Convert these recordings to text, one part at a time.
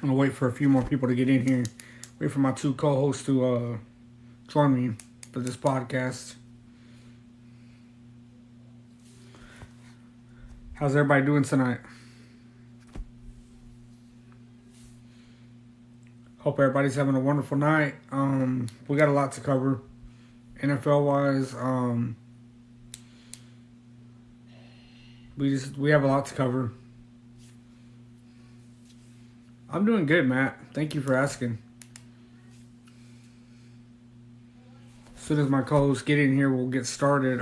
I'm gonna wait for a few more people to get in here. Wait for my two co-hosts to join me for this podcast. How's everybody doing tonight? Hope everybody's having a wonderful night. We got a lot to cover, NFL wise. We have a lot to cover. I'm doing good, Matt. Thank you for asking. As soon as my co-hosts get in here, we'll get started.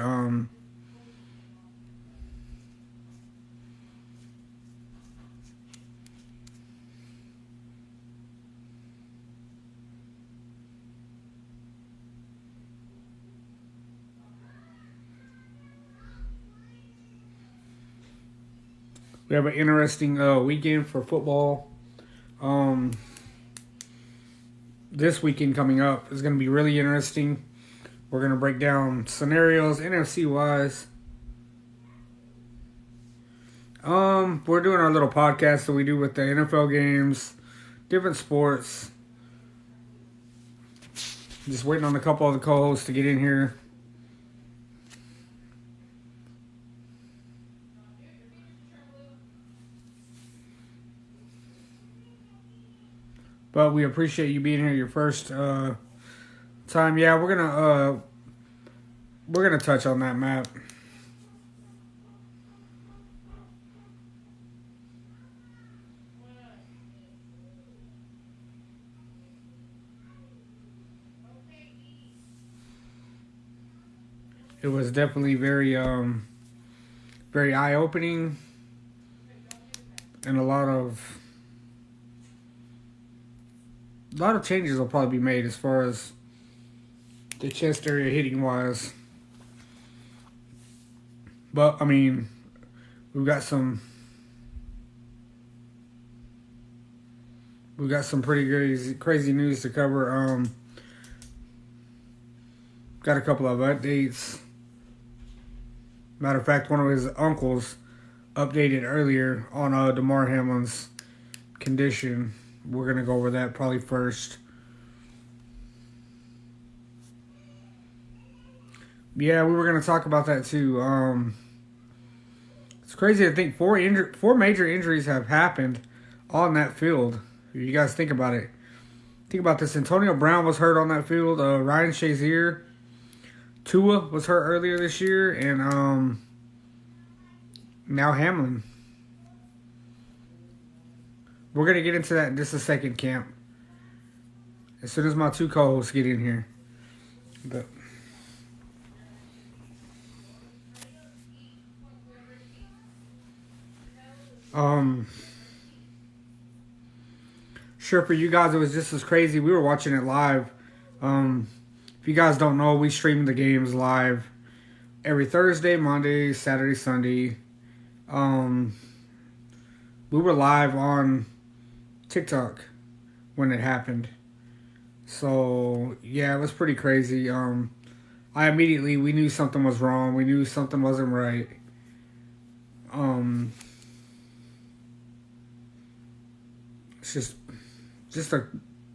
We have an interesting weekend for football. Um, this weekend coming up is going to be really interesting. We're going to break down scenarios NFC wise. We're doing our little podcast that we do with the NFL games, different sports. Just waiting on a couple of the co-hosts to get in here. But we appreciate you being here your first time. Yeah, we're gonna touch on that map. It was definitely very eye opening, and a lot of changes will probably be made as far as the chest area hitting wise. But I mean, we've got some pretty crazy news to cover. Got a couple of updates. Matter of fact, one of his uncles updated earlier on DeMar Hamlin's condition. We're gonna go over that probably first. Yeah, we were gonna talk about that too. It's crazy to think four major injuries have happened on that field. If you guys think about it, think about this. Antonio Brown was hurt on that field. Ryan Shazier, Tua was hurt earlier this year, and now Hamlin. We're gonna get into that in just a second, Camp. As soon as my two co-hosts get in here. But sure, for you guys it was just as crazy. We were watching it live. If you guys don't know, we stream the games live every Thursday, Monday, Saturday, Sunday. We were live on TikTok when it happened. So yeah, it was pretty crazy. We knew something was wrong. We knew something wasn't right. It's just a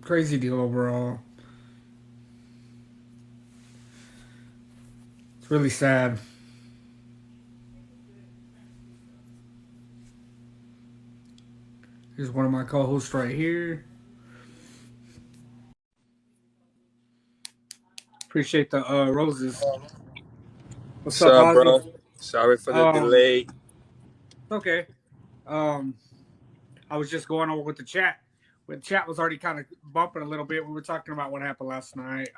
crazy deal overall. It's really sad. Here's one of my co-hosts right here. Appreciate the roses. What's What's up, up, Ozzy? bro? Sorry for the delay. Okay. Um, I was just going over with the chat. When chat was already kind of bumping a little bit, we were talking about what happened last night.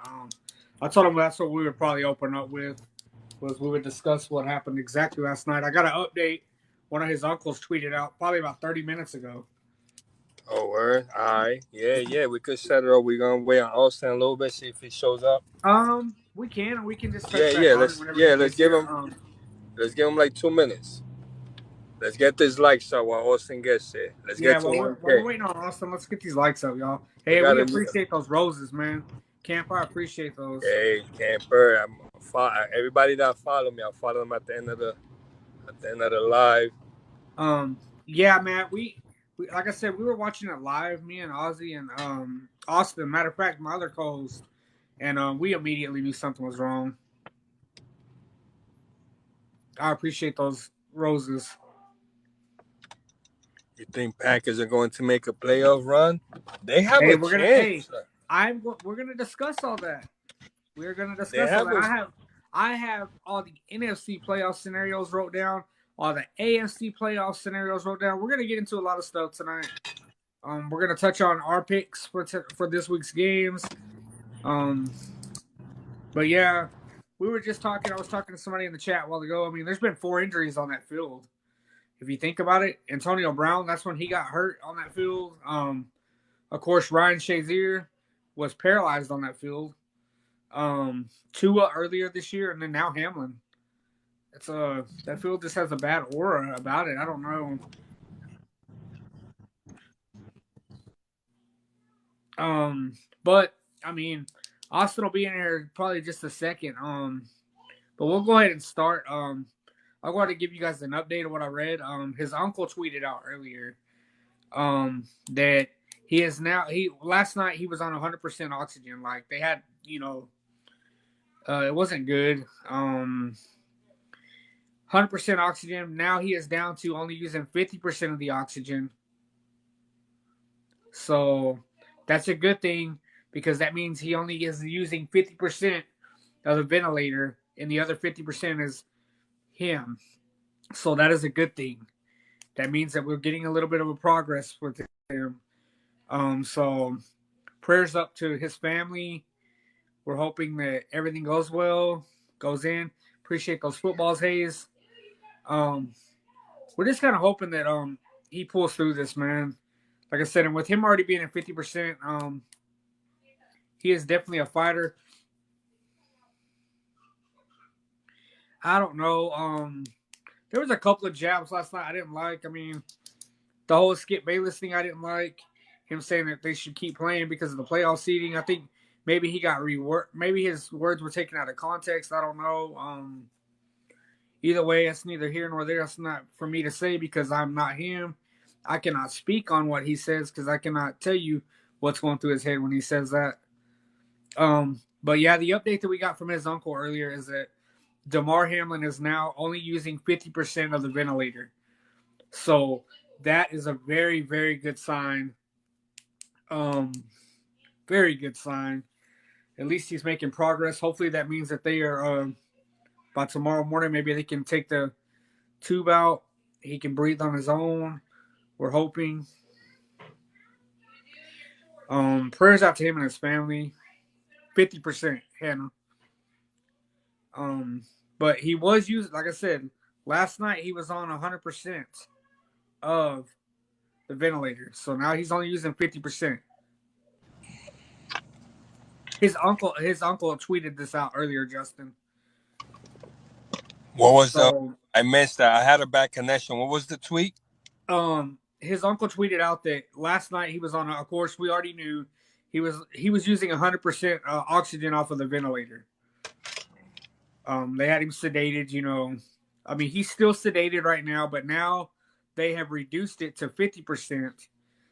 I told him that's what we would probably open up with, was we would discuss what happened exactly last night. I got an update. One of his uncles tweeted out probably about 30 minutes ago. Oh, word. All right. Yeah. We could set it up. We're gonna wait on Austin a little bit, see if he shows up. We can just touch Yeah, back yeah. on it Let's whenever he yeah, let's gets give here. him let's give him like 2 minutes. Let's get this likes up while Austin gets here. Let's Yeah, get to while we're 1K. waiting on Austin, let's get these likes up, y'all. We Hey, we gotta. appreciate those roses, man. Camp, I appreciate those. Hey, Camper. Everybody that follow me, I'll follow them at the end of the live. Yeah, Matt, we like I said, we were watching it live, me and Ozzy and Austin. Matter of fact, my other co-host, and we immediately knew something was wrong. I appreciate those roses. You think Packers are going to make a playoff run? They have Hey, a we're gonna. Hey, chance. we're gonna discuss all that. We're gonna They discuss all have that. a. I have all the NFC playoff scenarios wrote down, all the AFC playoff scenarios wrote down. We're gonna get into a lot of stuff tonight. We're gonna touch on our picks for this week's games. Um, but yeah, we were just talking. I was talking to somebody in the chat a while ago. I mean, there's been 4 injuries on that field. If you think about it, Antonio Brown, that's when he got hurt on that field. Of course, Ryan Shazier was paralyzed on that field. Tua earlier this year, and then now Hamlin. It's that field just has a bad aura about it. I don't know. But I mean, Austin will be in here probably just a second. But we'll go ahead and start. I'll go ahead and give you guys an update of what I read. His uncle tweeted out earlier, that he is now last night he was on 100% oxygen. Like they had, it wasn't good. 100% oxygen. Now he is down to only using 50% of the oxygen. So that's a good thing because that means he only is using 50% of the ventilator and the other 50% is him. So that is a good thing. That means that we're getting a little bit of a progress with him. So prayers up to his family. We're hoping that everything goes well, goes in. Appreciate those footballs, Hayes. We're just kind of hoping that he pulls through this, man. Like I said, and with him already being at 50%, he is definitely a fighter. I don't know. There was a couple of jabs last night I didn't like. I mean, the whole Skip Bayless thing I didn't like. Him saying that they should keep playing because of the playoff seeding. I think maybe he got reworked. Maybe his words were taken out of context. I don't know. Either way, it's neither here nor there. It's not for me to say because I'm not him. I cannot speak on what he says because I cannot tell you what's going through his head when he says that. But yeah, the update that we got from his uncle earlier is that Damar Hamlin is now only using 50% of the ventilator. So that is a very, very good sign. Very good sign. At least he's making progress. Hopefully that means that they are by tomorrow morning, maybe they can take the tube out. He can breathe on his own. We're hoping. Prayers out to him and his family. 50%, Hannah. But he was using, like I said, last night he was on 100% of the ventilator. So now he's only using 50%. His uncle tweeted this out earlier, Justin. What was the? So I missed that. I had a bad connection. What was the tweet? his uncle tweeted out that last night he was on. Of course, we already knew he was using 100% oxygen off of the ventilator. They had him sedated. I mean, he's still sedated right now, but now they have reduced it to 50%.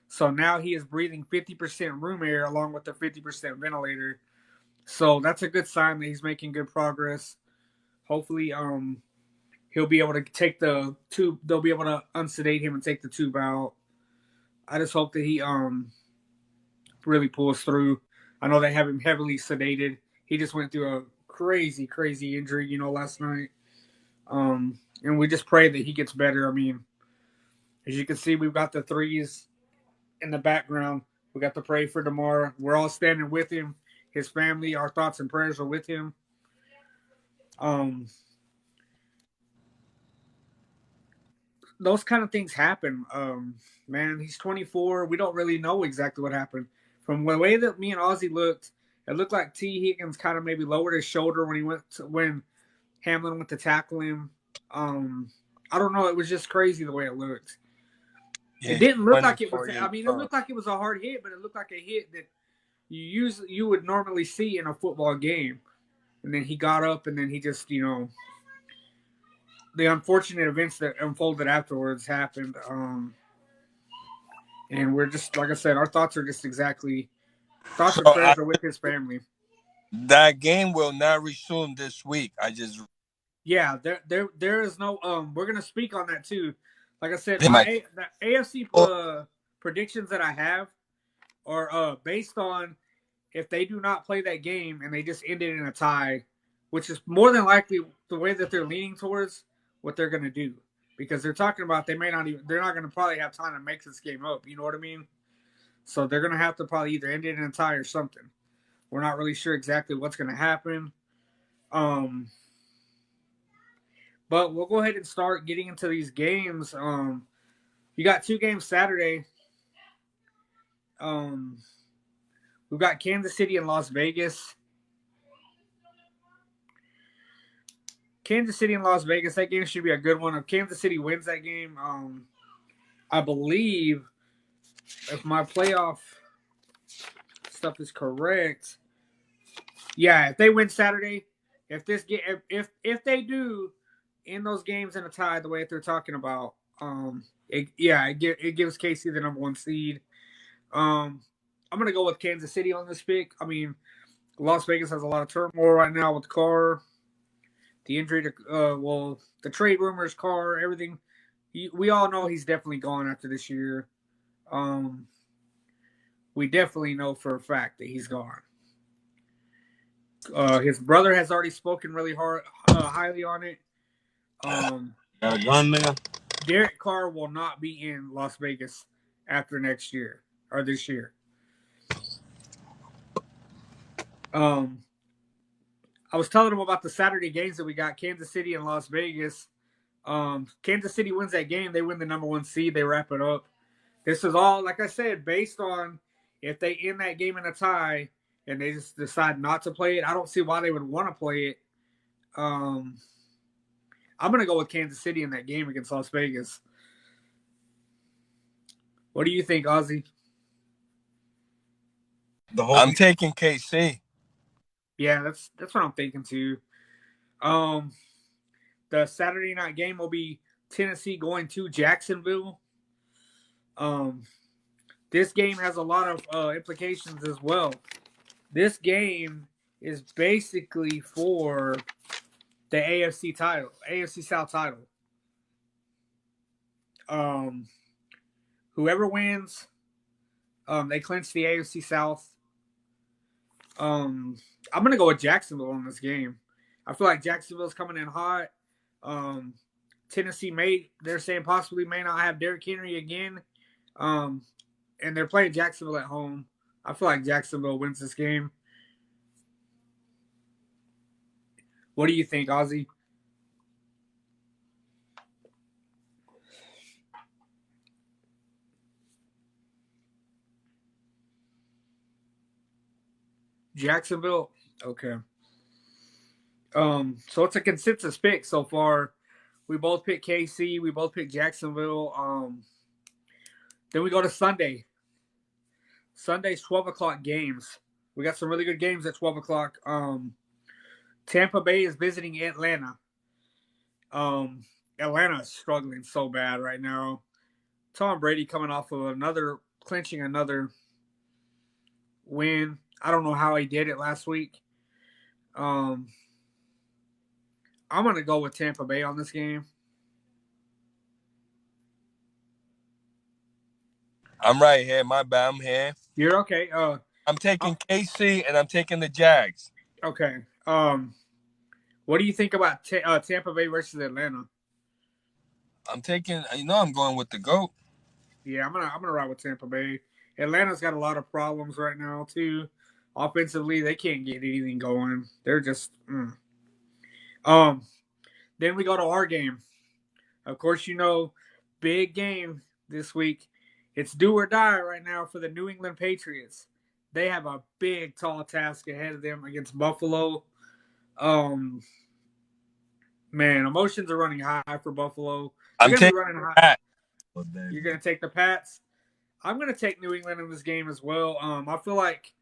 So now he is breathing 50% room air along with the 50% ventilator. So that's a good sign that he's making good progress. Hopefully, he'll be able to take the tube. They'll be able to unsedate him and take the tube out. I just hope that he really pulls through. I know they have him heavily sedated. He just went through a crazy, crazy injury, last night. And we just pray that he gets better. I mean, as you can see, we've got the threes in the background. We got to pray for Damar. We're all standing with him. His family, our thoughts and prayers are with him. Those kind of things happen. Man, he's 24. We don't really know exactly what happened. From the way that me and Ozzy looked, it looked like T. Higgins kind of maybe lowered his shoulder when Hamlin went to tackle him. I don't know. It was just crazy the way it looked. Yeah, It didn't look like it was. 24 I mean, it looked like it was a hard hit, but it looked like a hit that you would normally see in a football game. And then he got up, and then he just, the unfortunate events that unfolded afterwards happened. And we're just like I said, our thoughts are just exactly thoughts So and prayers are with his family. that game will not resume this week. I just Yeah, there is no we're gonna speak on that too. Like I said, did my the AFC oh, predictions that I have are based on if they do not play that game and they just end it in a tie, which is more than likely the way that they're leaning towards what they're gonna do. Because they're talking about they're not gonna probably have time to make this game up, you know what I mean? So they're gonna have to probably either end it in a tie or something. We're not really sure exactly what's gonna happen. Um but we'll go ahead and start getting into these games. You got two games Saturday. Um, we've got Kansas City and Las Vegas. Kansas City and Las Vegas. That game should be a good one. If Kansas City wins that game, I believe if my playoff stuff is correct, yeah, if they win Saturday, if they do in those games in a tie the way that they're talking about, it gives KC the number one seed. I'm gonna go with Kansas City on this pick. I mean, Las Vegas has a lot of turmoil right now with Carr, the injury to the trade rumors, Carr, everything. We all know he's definitely gone after this year. Um, we definitely know for a fact that he's gone. His brother has already spoken really highly on it. got a gun there. Derek Carr will not be in Las Vegas after next year or this year. Um, I was telling him about the Saturday games that we got: Kansas City and Las Vegas. Kansas City wins that game, they win the number one seed. They wrap it up. This is all, like I said, based on if they end that game in a tie and they just decide not to play it. I don't see why they would want to play it. I'm going to go with Kansas City in that game against Las Vegas. What do you think, Ozzy? I'm taking KC. Yeah, that's what I'm thinking too. Um, the Saturday night game will be Tennessee going to Jacksonville. Um, this game has a lot of implications as well. This game is basically for the AFC title, AFC South title. Um, whoever wins, they clinch the AFC South. I'm gonna go with Jacksonville on this game. I feel like Jacksonville's coming in hot. Um, Tennessee they're saying possibly may not have Derrick Henry again. And they're playing Jacksonville at home. I feel like Jacksonville wins this game. What do you think, Ozzy? Jacksonville? Okay. So it's a consensus pick so far. We both pick KC. We both pick Jacksonville. Then we go to Sunday. Sunday's 12 o'clock games. We got some really good games at 12 o'clock. Tampa Bay is visiting Atlanta. Atlanta is struggling so bad right now. Tom Brady coming off of clinching another win. I don't know how he did it last week. I'm gonna go with Tampa Bay on this game. I'm right here. My bad. I'm here. You're okay. I'm taking KC and I'm taking the Jags. Okay. What do you think about Tampa Bay versus Atlanta? I'm taking. I'm going with the GOAT. Yeah, I'm gonna ride with Tampa Bay. Atlanta's got a lot of problems right now too. Offensively, they can't get anything going. They're just. Then we go to our game. Of course, big game this week. It's do or die right now for the New England Patriots. They have a big, tall task ahead of them against Buffalo. Man, emotions are running high for Buffalo. I'm taking running high. Pat. You're gonna take the Pats. I'm gonna take New England in this game as well. I feel like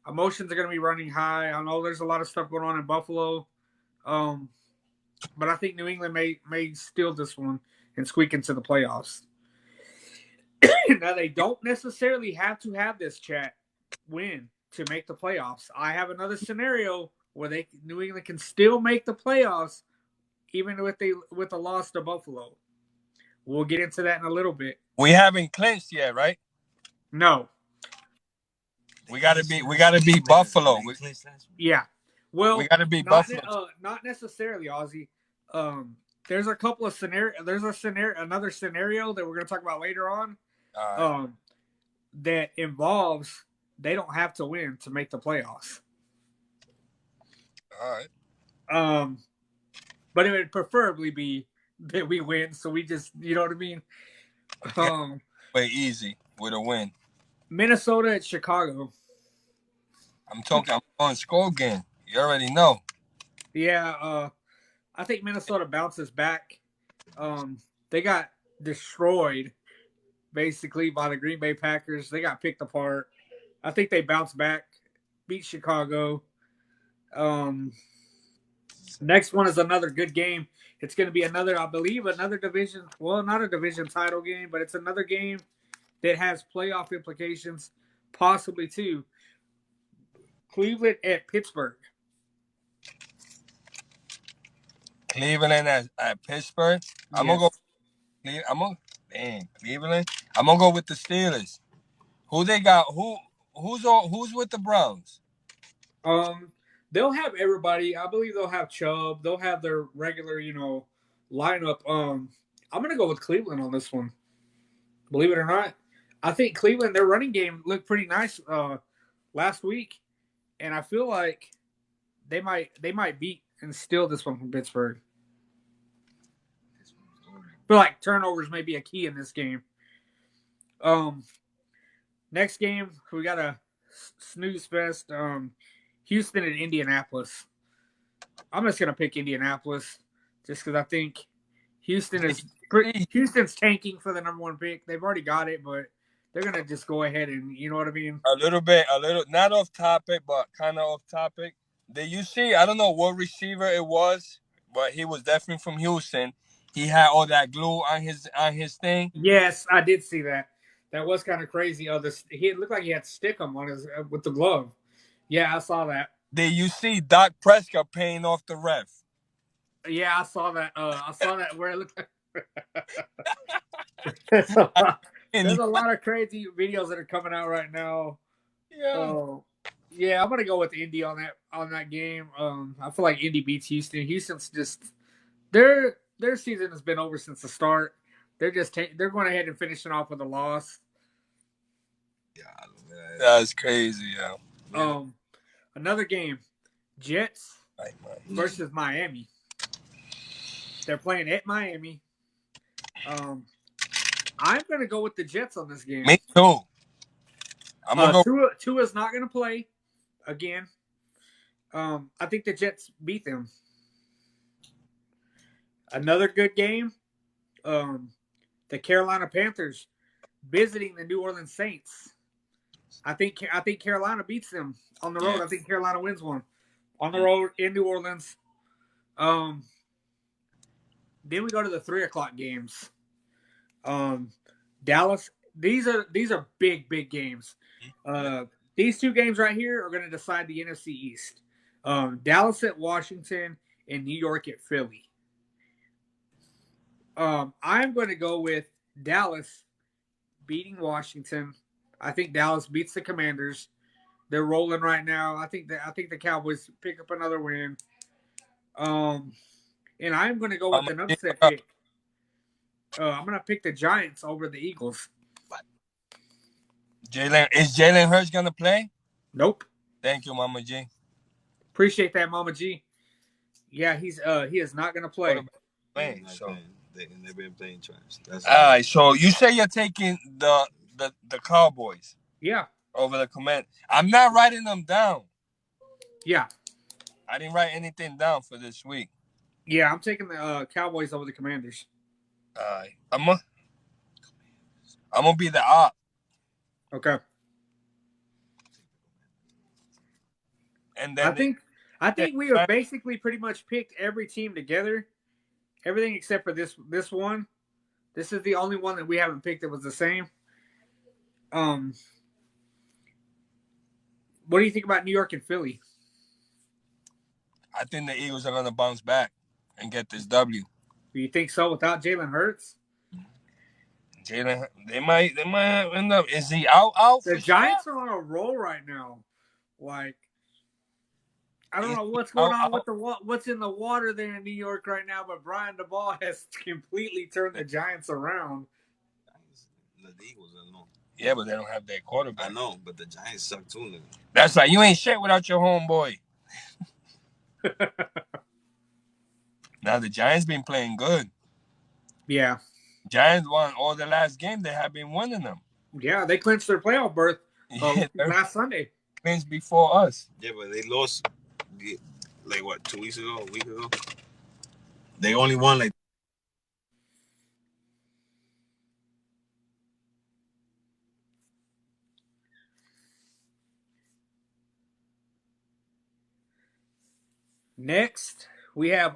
emotions are gonna be running high. I know there's a lot of stuff going on in Buffalo, but I think New England may steal this one and squeak into the playoffs. Now they don't necessarily have to have this chat win to make the playoffs. I have another scenario where New England can still make the playoffs even with a loss to Buffalo. We'll get into that in a little bit. We haven't clinched yet, right? No. We gotta be Buffalo. Yeah. We Well, gotta be Buffalo. not necessarily, Ozzy. There's a couple of scenario. There's another scenario that we're going to talk about later on. Right. That involves they don't have to win to make the playoffs. All right. But it would preferably be that we win, so we just, you know what I mean. Way easy with a win. Minnesota at Chicago. I'm on score again. You already know. Yeah, I think Minnesota bounces back. They got destroyed basically by the Green Bay Packers. They got picked apart. I think they bounce back, beat Chicago. Next one is another good game. It's going to be I believe, another division. Well, not a division title game, but it's another game that has playoff implications, possibly too. Cleveland at Pittsburgh. Cleveland at Pittsburgh. I'm Yes. gonna go. Cleveland. I'm gonna go with the Steelers. Who they got? Who's with the Browns? They'll have everybody. I believe they'll have Chubb. They'll have their regular, lineup. I'm gonna go with Cleveland on this one. Believe it or not, I think Cleveland, their running game looked pretty nice last week, and I feel like they might beat and steal this one from Pittsburgh. I feel like turnovers may be a key in this game. Next game we got a snooze fest. Houston and Indianapolis. I'm just gonna pick Indianapolis just because I think Houston's tanking for the number one pick. They've already got it, but they're gonna just go ahead and, you know what I mean. A little not off topic, but kind of off topic. Did you see? I don't know what receiver it was, but he was definitely from Houston. He had all that glue on his thing. Yes, I did see that. That was kind of crazy. He looked like he had stick him on his with the glove. Yeah, I saw that. Did you see Doc Prescott paying off the ref? Yeah, I saw that. I saw that where it looked like. There's a lot of crazy videos that are coming out right now. Yeah. Yeah, I'm gonna go with Indy on that game. I feel like Indy beats Houston. Houston's just their season has been over since the start. They're going ahead and finishing off with a loss. Yeah, that's crazy. Yeah. Another game, Jets versus Miami. They're playing at Miami. I'm gonna go with the Jets on this game. Me too. I'm gonna go. Tua's not gonna play again. I think the Jets beat them. Another good game. The Carolina Panthers visiting the New Orleans Saints. I think Carolina beats them on the road. I think Carolina wins one on the road in New Orleans. Then we go to the 3:00 games. Dallas. These are big games. These two games right here are going to decide the NFC East. Dallas at Washington and New York at Philly. I'm going to go with Dallas beating Washington. I think Dallas beats the Commanders. They're rolling right now. I think the Cowboys pick up another win. And I'm going to go with an upset pick. I'm going to pick the Giants over the Eagles. Is Jalen Hurts going to play? Nope. Thank you, Mama G. Appreciate that, Mama G. Yeah, he is not going to play. They've been playing trash. All right, so you say you're taking the Cowboys. Yeah. Over the Command. I'm not writing them down. Yeah. I didn't write anything down for this week. Yeah, I'm taking the Cowboys over the Commanders. All right. I'm gonna be the op. Okay. And then I think we have basically pretty much picked every team together. Everything except for this one. This is the only one that we haven't picked that was the same. What do you think about New York and Philly? I think the Eagles are gonna bounce back and get this W. Do you think so without Jalen Hurts? Jalen, they might end up. Is he out The for sure? Giants are on a roll right now. Like, I don't Is know he what's going on with out? the what's in the water there in New York right now, but Brian DeBall has completely turned the Giants around. The Eagles, I know. Yeah, but they don't have their quarterback. I know, but the Giants suck too, nigga. That's like you ain't shit without your homeboy. Now the Giants been playing good. Yeah. Giants won all the last game. They have been winning them. Yeah, they clinched their playoff berth Yeah, they're last Sunday. clinched before us. Yeah, but they lost, like, what, 2 weeks ago, a week ago? They only won, like, Next, we have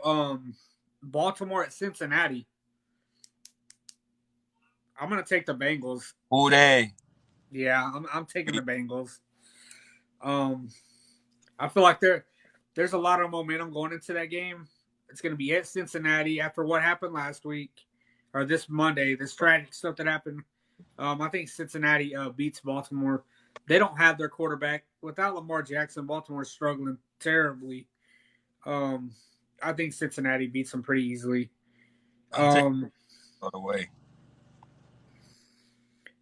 Baltimore at Cincinnati. I'm gonna take the Bengals. Who they? Yeah, I'm taking the Bengals. I feel like there's a lot of momentum going into that game. It's gonna be at Cincinnati after what happened last week or this Monday. This tragic stuff that happened. I think Cincinnati beats Baltimore. They don't have their quarterback without Lamar Jackson. Baltimore's struggling terribly. I think Cincinnati beats them pretty easily. I'm taking the way.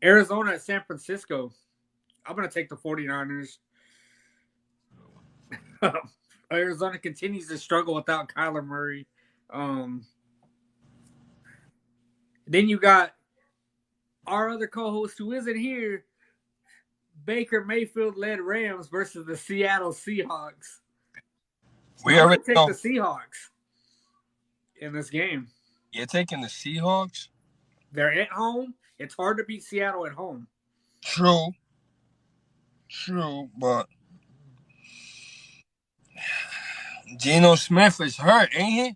Arizona at San Francisco. I'm going to take the 49ers. Arizona continues to struggle without Kyler Murray. Then you got our other co-host who isn't here, Baker Mayfield-led Rams versus the Seattle Seahawks. We I'm already going to take know. the Seahawks in this game. You're taking the Seahawks? They're at home. It's hard to beat Seattle at home. True, but Geno Smith is hurt, ain't he?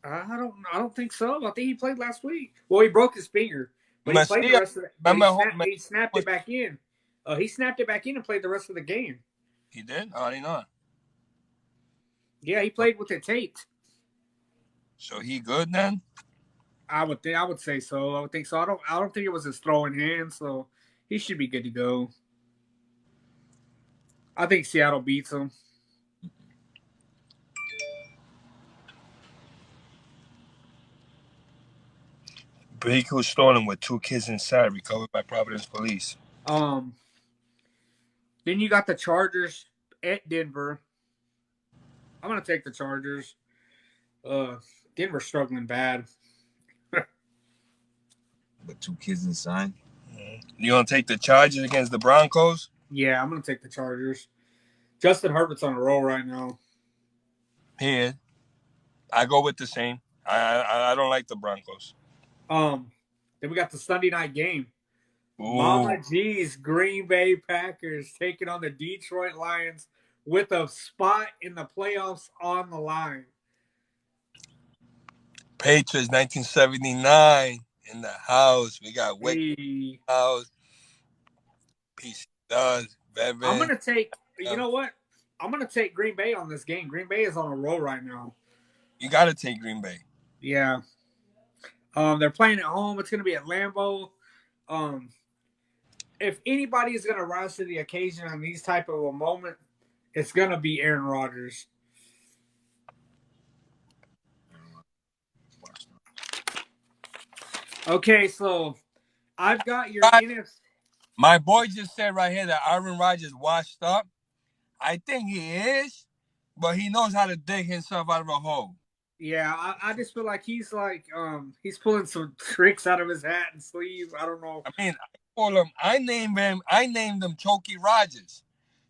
I don't think so. I think he played last week. Well, he broke his finger, but he played the rest of it. But he snapped it back in. He snapped it back in and played the rest of the game. He did? Oh, I didn't know. Yeah, he played with it taped. So he good then? I would say so. I would think so. I don't think it was his throwing hand, so he should be good to go. I think Seattle beats him. Vehicle stolen with 2 kids inside, recovered by Providence police. Then you got the Chargers at Denver. I'm gonna take the Chargers. Denver's struggling bad. but 2 kids inside. You gonna take the Chargers against the Broncos? Yeah, I'm gonna take the Chargers. Justin Herbert's on a roll right now. Here, I go with the same. I don't like the Broncos. Then we got the Sunday night game. Ooh. Mama G's Green Bay Packers taking on the Detroit Lions with a spot in the playoffs on the line. Patriots 1979 in the house. We got Wick house. PC does. Bevin. I'm gonna take. You know what? I'm gonna take Green Bay on this game. Green Bay is on a roll right now. You gotta take Green Bay. Yeah. They're playing at home. It's gonna be at Lambeau. If anybody is gonna rise to the occasion on these type of a moment, it's gonna be Aaron Rodgers. Okay, so I've got your NFC. My boy just said right here that Aaron Rodgers washed up. I think he is, but he knows how to dig himself out of a hole. Yeah, I just feel like he's pulling some tricks out of his hat and sleeve. I don't know. I mean, I named him Chokey Rodgers.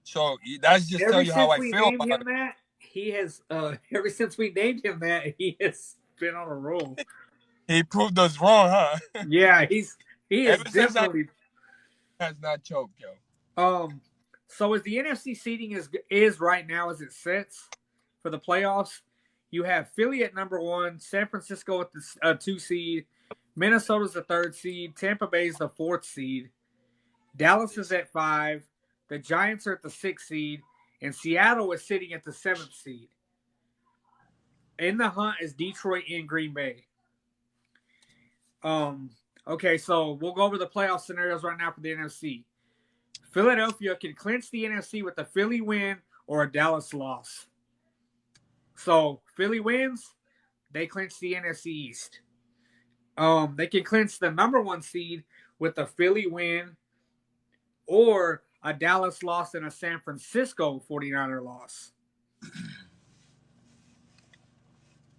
So that's just tell you how I feel about it. He has ever since we named him that, he has been on a roll. He proved us wrong, huh? Yeah, he is definitely has not choked, yo. So as the NFC seeding is right now as it sits for the playoffs, you have Philly at number 1, San Francisco at the 2 seed, Minnesota's the 3rd seed, Tampa Bay's the 4th seed. Dallas is at 5. The Giants are at the 6th seed, and Seattle is sitting at the 7th seed. In the hunt is Detroit and Green Bay. Okay, so we'll go over the playoff scenarios right now for the NFC. Philadelphia can clinch the NFC with a Philly win or a Dallas loss. So Philly wins, they clinch the NFC East. They can clinch the number 1 seed with a Philly win or a Dallas loss and a San Francisco 49er loss.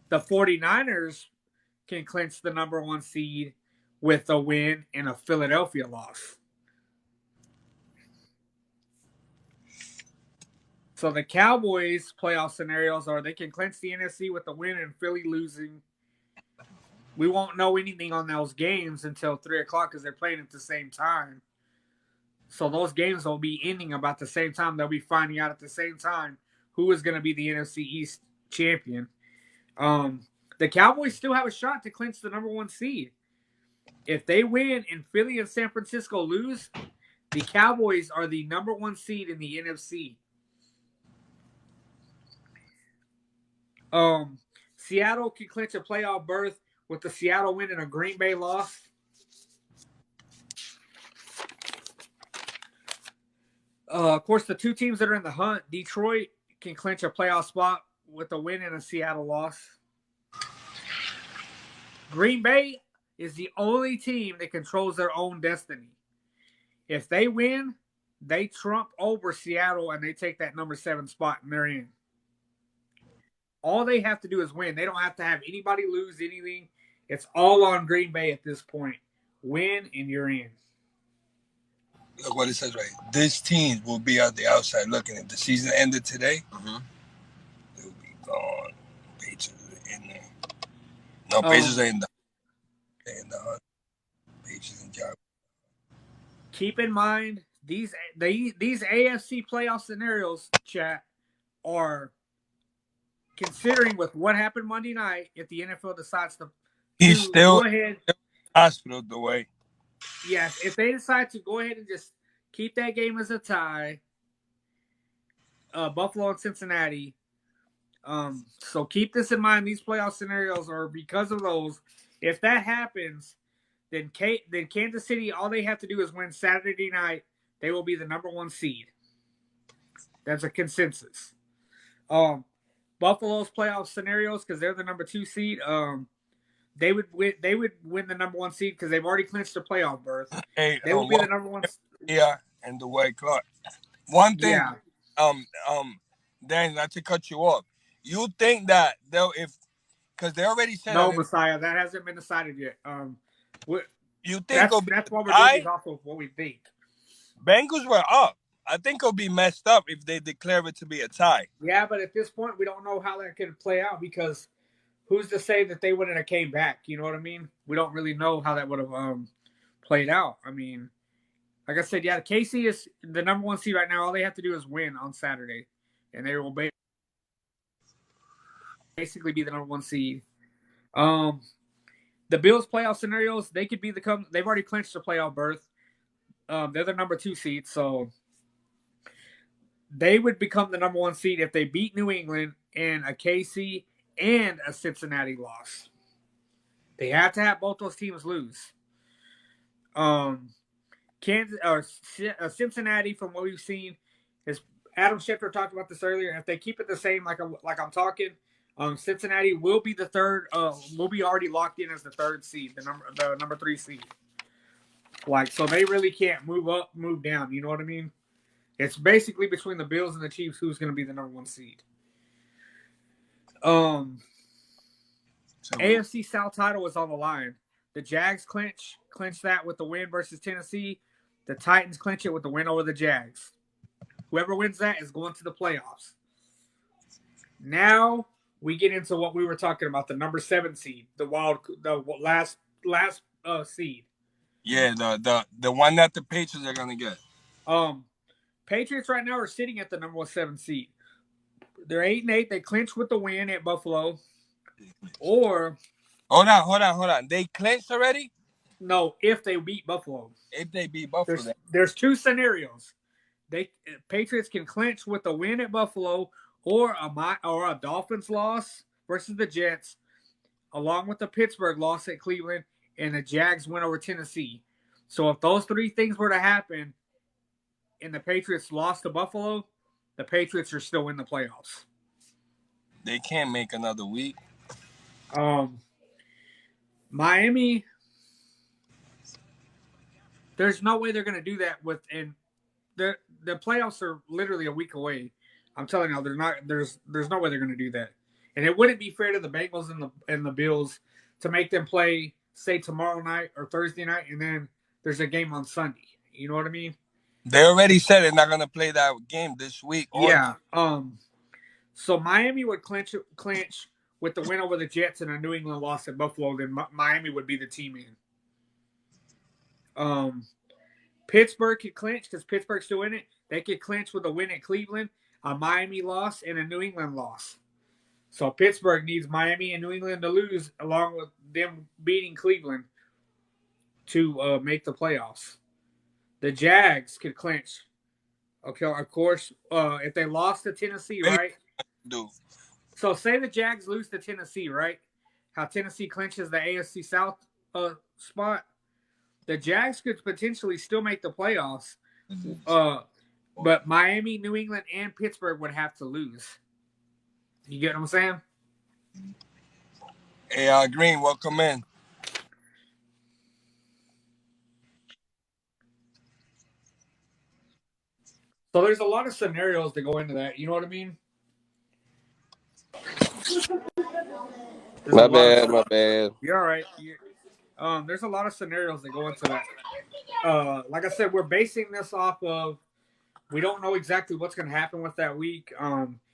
The 49ers can clinch the number 1 seed with a win and a Philadelphia loss. So the Cowboys' playoff scenarios are they can clinch the NFC with a win and Philly losing. We won't know anything on those games until 3 o'clock because they're playing at the same time. So those games will be ending about the same time. They'll be finding out at the same time who is going to be the NFC East champion. The Cowboys still have a shot to clinch the number 1 seed. If they win and Philly and San Francisco lose, the Cowboys are the number 1 seed in the NFC. Seattle can clinch a playoff berth with the Seattle win and a Green Bay loss. Of course, the 2 teams that are in the hunt, Detroit can clinch a playoff spot with a win and a Seattle loss. Green Bay is the only team that controls their own destiny. If they win, they trump over Seattle and they take that number 7 spot and they're in. All they have to do is win. They don't have to have anybody lose anything. It's all on Green Bay at this point. Win and you're in. Look what it says right. This team will be on the outside looking. If the season ended today, it will be gone. Patriots are in there. No, Patriots are in the hunt. Patriots and Jaguars. Keep in mind, these AFC playoff scenarios, chat, are considering with what happened Monday night if the NFL decides to still go ahead. Hospital the way. Yes, if they decide to go ahead and just keep that game as a tie, Buffalo and Cincinnati. So keep this in mind. These playoff scenarios are because of those. If that happens, then Kansas City, all they have to do is win Saturday night. They will be the number 1 seed. That's a consensus. Buffalo's playoff scenarios, because they're the number 2 seed, they would win the number 1 seed because they've already clinched the playoff berth. They will be the number 1. Yeah, and the way Clark. One thing, Yeah. Dan, not to cut you off. You think that because they already said no, Messiah, that hasn't been decided yet. You think that's what we're doing is off of what we think. Bengals were up. I think it'll be messed up if they declare it to be a tie. Yeah, but at this point, we don't know how that could play out because who's to say that they wouldn't have came back? You know what I mean? We don't really know how that would have played out. I mean, like I said, yeah, KC is the number 1 seed right now. All they have to do is win on Saturday, and they will basically be the number 1 seed. The Bills' playoff scenarios, they could be they've already clinched the playoff berth. They're the number 2 seed, so they would become the number 1 seed if they beat New England and a KC and a Cincinnati loss. They have to have both those teams lose. Cincinnati, from what we've seen, is Adam Schefter talked about this earlier. If they keep it the same, like I'm talking, Cincinnati will be the third. Will be already locked in as the 3rd seed, the number 3 seed. So they really can't move up, move down. You know what I mean? It's basically between the Bills and the Chiefs who's going to be the number 1 seed. AFC South title is on the line. The Jags clinch that with the win versus Tennessee. The Titans clinch it with the win over the Jags. Whoever wins that is going to the playoffs. Now we get into what we were talking about, the number 7 seed, the last seed. Yeah, the one that the Patriots are gonna get. Patriots right now are sitting at the number 7 seed. They're 8-8. They clinch with the win at Buffalo. Or hold on. They clinched already? No, if they beat Buffalo. If they beat Buffalo, there's two scenarios. Patriots can clinch with a win at Buffalo or a Dolphins loss versus the Jets, along with the Pittsburgh loss at Cleveland and the Jags win over Tennessee. So if those three things were to happen and the Patriots lost to Buffalo, the Patriots are still in the playoffs. they can't make another week. Miami, there's no way they're going to do that within the playoffs are literally a week away. I'm telling you, there's no way they're going to do that, and it wouldn't be fair to the Bengals and the Bills to make them play say tomorrow night or Thursday night, and then there's a game on Sunday. You know what I mean? They already said they're not going to play that game this week. Yeah. So Miami would clinch with the win over the Jets and a New England loss at Buffalo. Then Miami would be the team in. Pittsburgh could clinch because Pittsburgh's still in it. They could clinch with a win at Cleveland, a Miami loss, and a New England loss. So Pittsburgh needs Miami and New England to lose, along with them beating Cleveland to make the playoffs. The Jags could clinch. Okay, of course, if they lost to Tennessee, right? So say the Jags lose to Tennessee, right? How Tennessee clinches the AFC South spot. The Jags could potentially still make the playoffs, but Miami, New England, and Pittsburgh would have to lose. You get what I'm saying? Hey, Green, welcome in. So there's a lot of scenarios that go into that. You know what I mean? My bad. You're all right. There's a lot of scenarios that go into that. Like I said, we're basing this off of we don't know exactly what's going to happen with that week.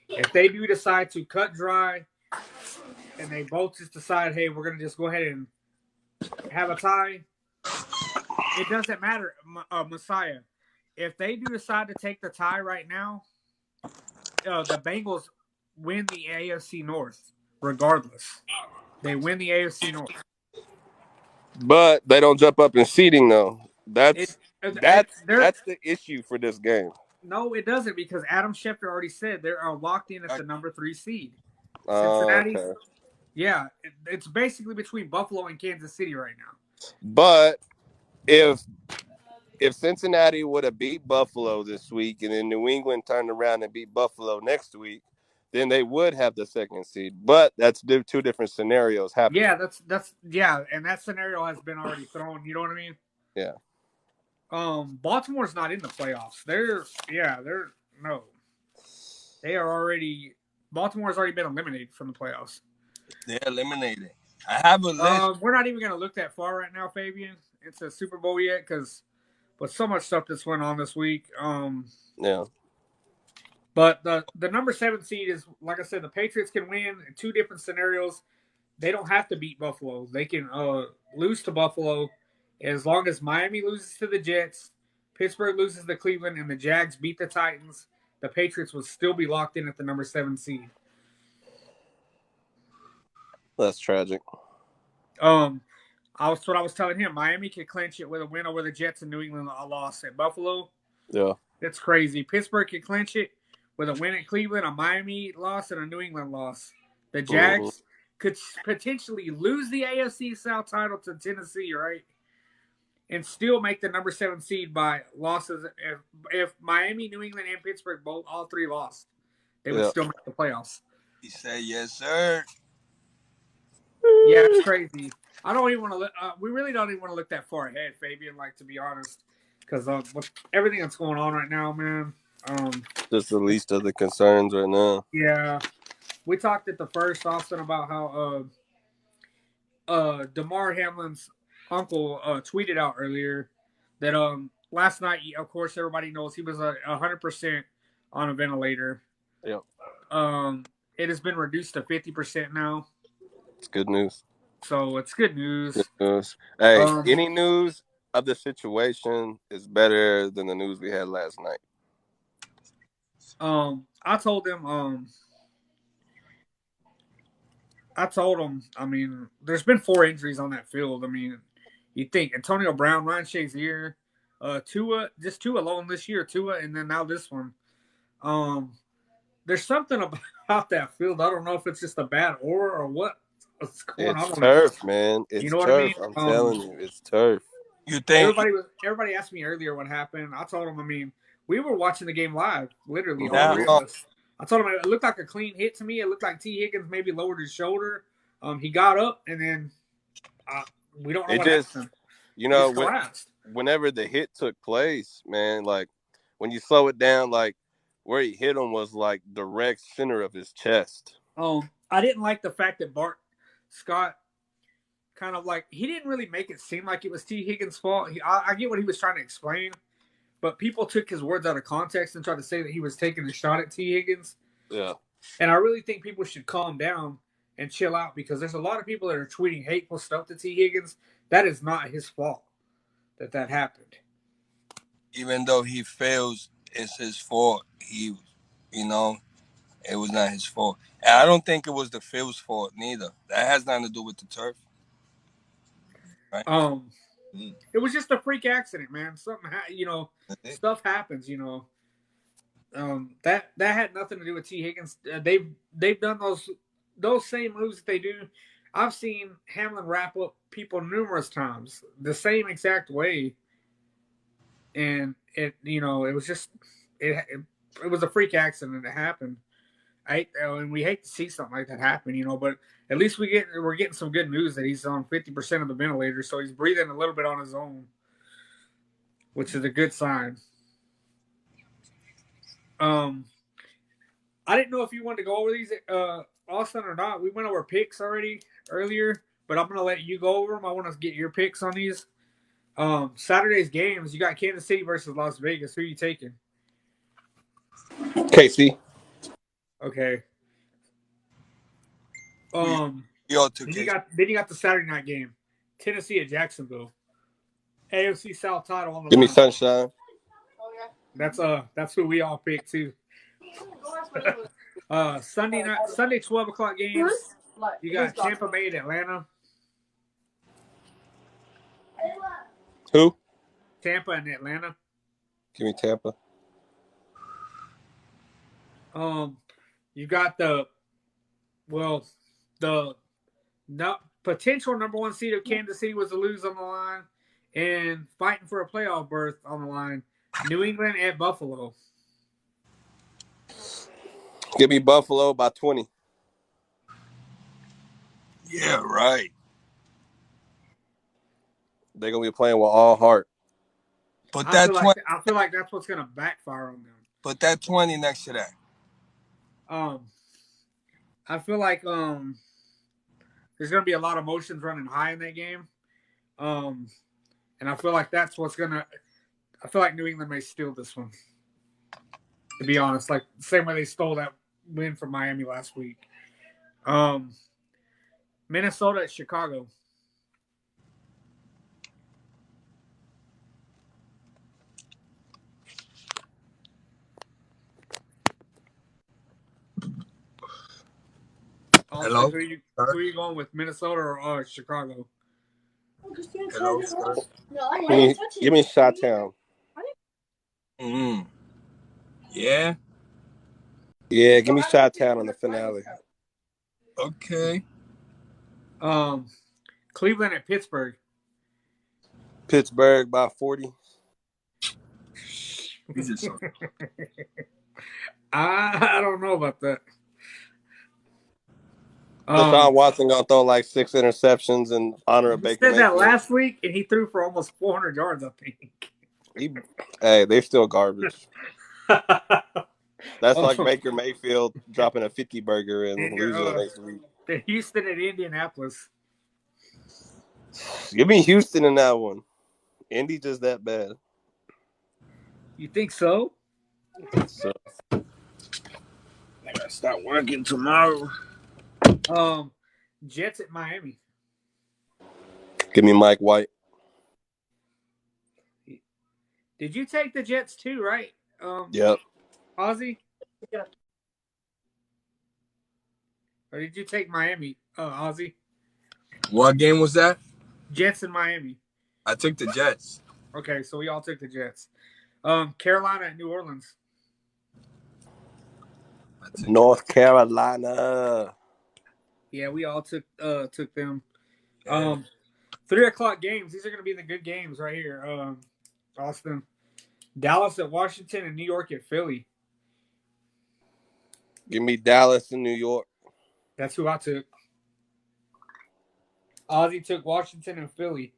If they do decide to cut dry and they both just decide, hey, we're going to just go ahead and have a tie, it doesn't matter, Messiah. If they do decide to take the tie right now, the Bengals win the AFC North regardless. They win the AFC North. But they don't jump up in seeding though. That's the issue for this game. No, it doesn't because Adam Schefter already said they are locked in at the number 3 seed. Cincinnati. Okay. Yeah, it's basically between Buffalo and Kansas City right now. But if Cincinnati would have beat Buffalo this week and then New England turned around and beat Buffalo next week, then they would have the second seed. But that's two different scenarios happening. Yeah, and that scenario has been already thrown. You know what I mean? Yeah. Baltimore's not in the playoffs. Baltimore's already been eliminated from the playoffs. They're eliminated. I have a list. We're not even going to look that far right now, Fabian. It's a Super Bowl yet because with so much stuff that's went on this week. Yeah. But the number 7 seed is, like I said, the Patriots can win in two different scenarios. They don't have to beat Buffalo. They can lose to Buffalo as long as Miami loses to the Jets, Pittsburgh loses to Cleveland, and the Jags beat the Titans. The Patriots would still be locked in at the number 7 seed. That's tragic. What I was telling him. Miami could clinch it with a win over the Jets and New England a loss at Buffalo. Yeah. That's crazy. Pittsburgh could clinch it with a win at Cleveland, a Miami loss, and a New England loss. The Jags could potentially lose the AFC South title to Tennessee, right? And still make the number 7 seed by losses. If Miami, New England, and Pittsburgh all three lost, they would still make the playoffs. He said, "Yes, sir." Yeah, it's crazy. I don't even want to. We really don't even want to look that far ahead, Fabian. Like, to be honest, because with everything that's going on right now, man. Just the least of the concerns right now. Yeah, we talked at the first, Austin, about how DeMar Hamlin's uncle tweeted out earlier that last night, of course, everybody knows he was 100% on a ventilator. Yep. It has been reduced to 50% now. It's good news. So it's good news. Good news. Hey, any news of the situation is better than the news we had last night. I told him. I mean, there's been 4 injuries on that field. I mean, You think Antonio Brown, Ryan Shazier, Tua alone this year, Tua, and then now this one. There's something about that field. I don't know if it's just a bad aura or what's going It's on. turf, man. You It's know what I mean? turf. I'm telling you, it's turf. You think Everybody asked me earlier what happened. I told them, I mean, we were watching the game live, literally all Yeah. three of us. I told him it looked like a clean hit to me. It looked like T. Higgins maybe lowered his shoulder. He got up and then we don't know It what just, happened. you He know, just collapsed. whenever the hit took place, man, like when you slow it down, like where he hit him was like direct center of his chest. I didn't like the fact that Bart Scott kind of like he didn't really make it seem like it was T. Higgins' fault. I get what he was trying to explain, but people took his words out of context and tried to say that he was taking a shot at T. Higgins. Yeah. And I really think people should calm down and chill out because there's a lot of people that are tweeting hateful stuff to T. Higgins. That is not his fault that happened. even though he fails, it's his fault. It was not his fault. And I don't think it was the field's fault neither. That has nothing to do with the turf. Right? It was just a freak accident, man. Stuff happens, that had nothing to do with T. Higgins. They've done those same moves that they do. I've seen Hamlin wrap up people numerous times the same exact way, and it was just it was a freak accident that happened. And we hate to see something like that happen, but at least we're getting some good news that he's on 50% of the ventilator, so he's breathing a little bit on his own, which is a good sign. I didn't know if you wanted to go over these, Austin, or not. We went over picks already earlier, but I'm going to let you go over them. I want to get your picks on these. Saturday's games, you got Kansas City versus Las Vegas. Who are you taking? KC. Okay. You all took Then you got the Saturday night game, Tennessee at Jacksonville. AFC South title on the Give line. me Sunshine. That's who we all picked too. Sunday 12:00 games. You got Tampa Bay at Atlanta. Who? Tampa and Atlanta. Give me Tampa. You got the potential number one seed of Kansas City was to lose on the line, and fighting for a playoff berth on the line. New England at Buffalo. Give me Buffalo by 20. Yeah, right. They're gonna be playing with all heart. But I feel like that's what's gonna backfire on them. But that 20 next to that. I feel like there's gonna be a lot of emotions running high in that game. And I feel like that's what's gonna. I feel like New England may steal this one. To be honest, like the same way they stole that win from Miami last week. Minnesota at Chicago. Hello? Who are you going with, Minnesota or Chicago? Hello? Give me Chi-Town. Yeah. Yeah, give me Chi-Town on the finale. Okay. Cleveland at Pittsburgh. Pittsburgh by 40. I don't know about that. Deshaun Watson gonna throw like 6 interceptions in honor of Baker Mayfield. He said that last week, and he threw for almost 400 yards, I think. Hey, they're still garbage. That's like Baker Mayfield dropping a 50 burger and losing the next week. Houston at Indianapolis. Give me Houston in that one. Indy just that bad. You think so? I think so. I gotta start working tomorrow. Jets at Miami. Give me Mike White. Did you take the Jets too, right? Yep. Ozzy? Or did you take Miami, Ozzy? What game was that? Jets in Miami. I took the Jets. Okay, so we all took the Jets. Carolina at New Orleans. North Carolina. Yeah, we all took them. 3:00 games. These are going to be the good games right here. Austin, Dallas at Washington, and New York at Philly. Give me Dallas and New York. That's who I took. Ozzy took Washington and Philly.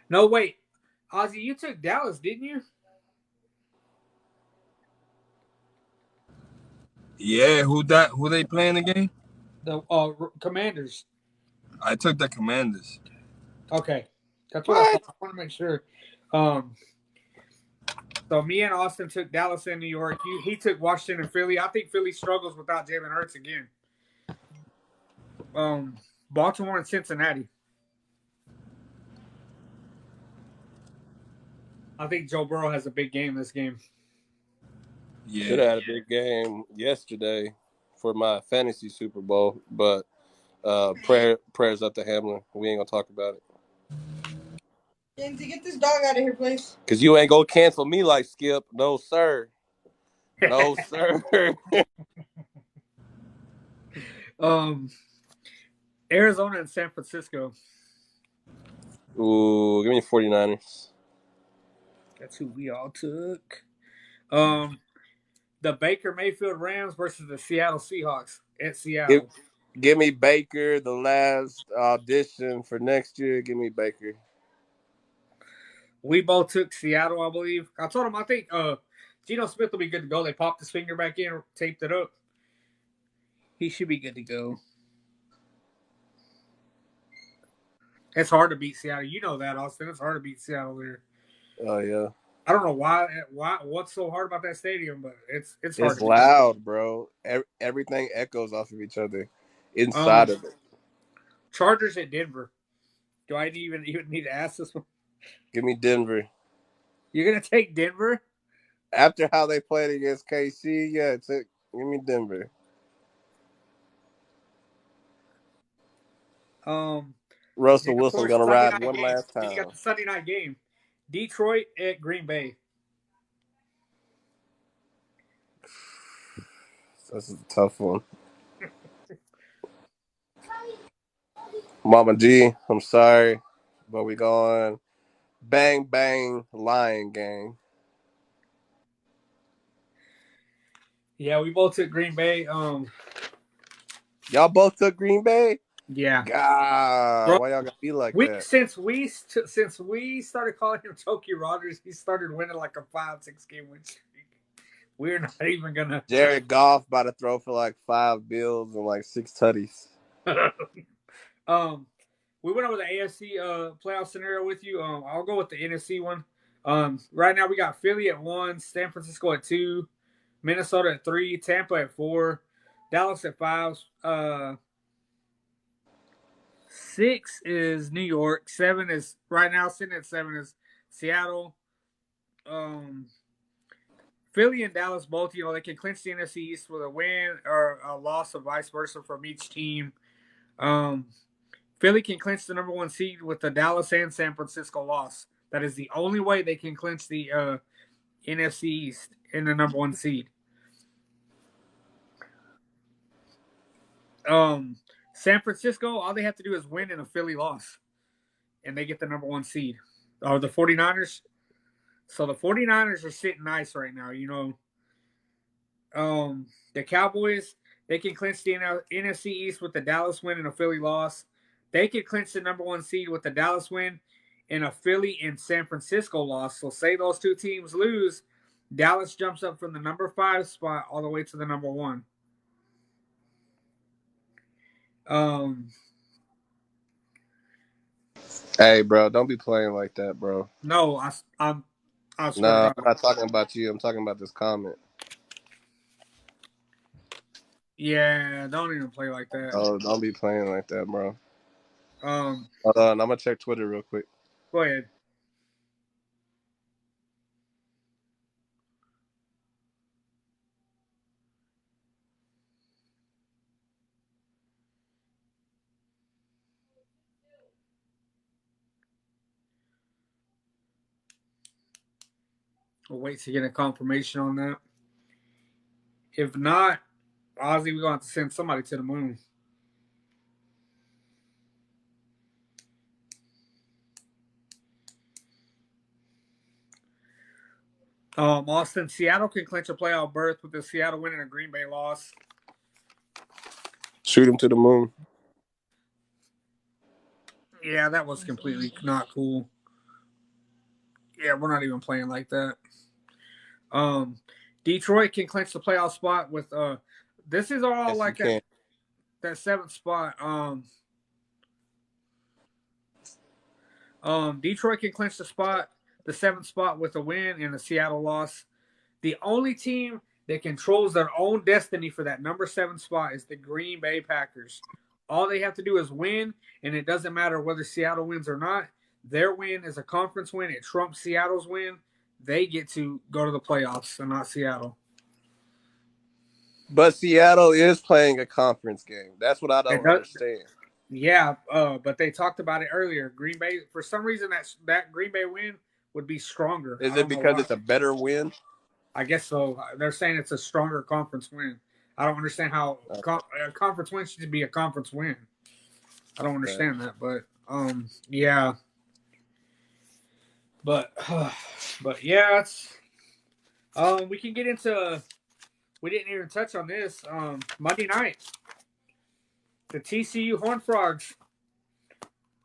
No, wait. Ozzy, you took Dallas, didn't you? Yeah, who they playing again? The Commanders. I took the Commanders. Okay. That's what I thought. I want to make sure. So me and Austin took Dallas and New York. He took Washington and Philly. I think Philly struggles without Jalen Hurts again. Baltimore and Cincinnati. I think Joe Burrow has a big game this game. Yeah. Should have had a big game yesterday for my fantasy Super Bowl, but prayers up to Hamlin. We ain't gonna talk about it. Kenzie, get this dog out of here, please. Cause you ain't gonna cancel me like Skip. No, sir. No, sir. Arizona and San Francisco. Ooh, give me 49ers. That's who we all took. The Baker Mayfield Rams versus the Seattle Seahawks at Seattle. Give me Baker, the last audition for next year. Give me Baker. We both took Seattle, I believe. I told him I think Geno Smith will be good to go. They popped his finger back in, taped it up. He should be good to go. It's hard to beat Seattle. You know that, Austin. It's hard to beat Seattle there. Oh yeah. I don't know why what's so hard about that stadium, but it's hard. It's loud, bro. Everything echoes off of each other inside of it. Chargers at Denver. Do I even need to ask this one? Give me Denver. You're gonna take Denver? After how they played against KC, yeah, give me Denver. Russell Wilson gonna ride one last time. You got the Sunday night game. Detroit at Green Bay. This is a tough one. Mama G, I'm sorry, but we going bang bang Lion Gang. Yeah, we both took Green Bay. Y'all both took Green Bay? Yeah. God, Bro, why y'all gotta be like that? Since we started calling him Tokyo Rogers, he started winning like a 5-6 game win streak. We're not even gonna. Jared Goff about to throw for like 5 bills and like 6 tutties. We went over the AFC playoff scenario with you. I'll go with the NFC one. Right now we got Philly at 1, San Francisco at 2, Minnesota at 3, Tampa at 4, Dallas at 5. 6 is New York. 7 is right now sitting at 7 is Seattle. Philly and Dallas both, they can clinch the NFC East with a win or a loss or vice versa from each team. Philly can clinch the number 1 seed with the Dallas and San Francisco loss. That is the only way they can clinch the NFC East in the number 1 seed. San Francisco, all they have to do is win in a Philly loss, and they get the number 1 seed. The 49ers. So the 49ers are sitting nice right now, The Cowboys, they can clinch the NFC East with the Dallas win and a Philly loss. They can clinch the number 1 seed with the Dallas win and a Philly and San Francisco loss. So say those 2 teams lose, Dallas jumps up from the number 5 spot all the way to the number 1. Hey, bro, don't be playing like that, bro. No, I'm not talking about you. I'm talking about this comment. Yeah, don't even play like that. Oh, don't be playing like that, bro. Hold on, I'm gonna check Twitter real quick. Go ahead. – We'll wait to get a confirmation on that. If not, Ozzy, we're going to have to send somebody to the moon. Austin, Seattle can clinch a playoff berth with the Seattle win and a Green Bay loss. Shoot him to the moon. Yeah, that was completely not cool. Yeah, we're not even playing like that. Detroit can clinch the playoff spot with this is all Yes, like that seventh spot. Detroit can clinch the seventh spot with a win and a Seattle loss. The only team that controls their own destiny for that number 7 spot is the Green Bay Packers. All they have to do is win, and it doesn't matter whether Seattle wins or not. Their win is a conference win. It trumps Seattle's win. They get to go to the playoffs and not Seattle. But Seattle is playing a conference game. That's what I don't understand. Yeah, but they talked about it earlier. Green Bay, for some reason, that Green Bay win would be stronger. Is it because it's a better win? I guess so. They're saying it's a stronger conference win. I don't understand how a conference win should be a conference win. I don't understand that, but yeah. But yeah, it's we can get into. We didn't even touch on this. Monday night, the TCU Horned Frogs,